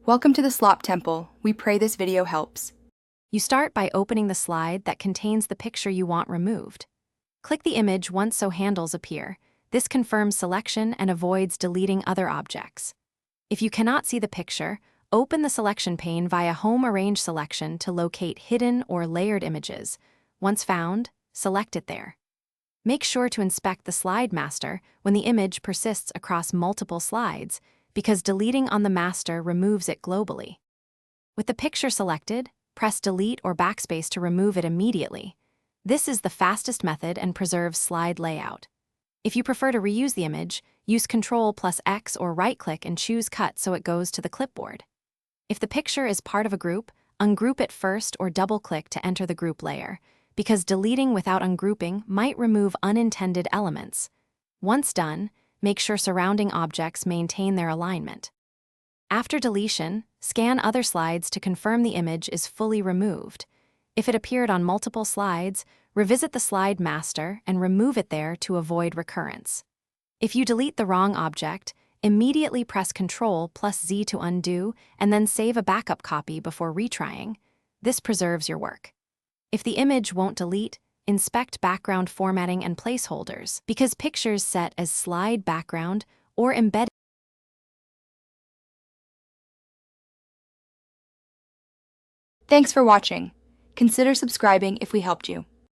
Welcome to the Slop Temple. We pray this video helps. You start by opening the slide that contains the picture you want removed. Click the image once so handles appear. This confirms selection and avoids deleting other objects. If you cannot see the picture, open the selection pane via Home Arrange selection to locate hidden or layered images. Once found, select it there. Make sure to inspect the slide master when the image persists across multiple slides, because deleting on the master removes it globally. With the picture selected, press Delete or Backspace to remove it immediately. This is the fastest method and preserves slide layout. If you prefer to reuse the image, use Ctrl+X or right-click and choose Cut so it goes to the clipboard. If the picture is part of a group, ungroup it first or double-click to enter the group layer, because deleting without ungrouping might remove unintended elements. Once done, make sure surrounding objects maintain their alignment. After deletion, scan other slides to confirm the image is fully removed. If it appeared on multiple slides, revisit the slide master and remove it there to avoid recurrence. If you delete the wrong object, immediately press Ctrl+Z to undo and then save a backup copy before retrying. This preserves your work. If the image won't delete, inspect background formatting and placeholders, because pictures set as slide background or embedded. Thanks for watching. Consider subscribing if we helped you.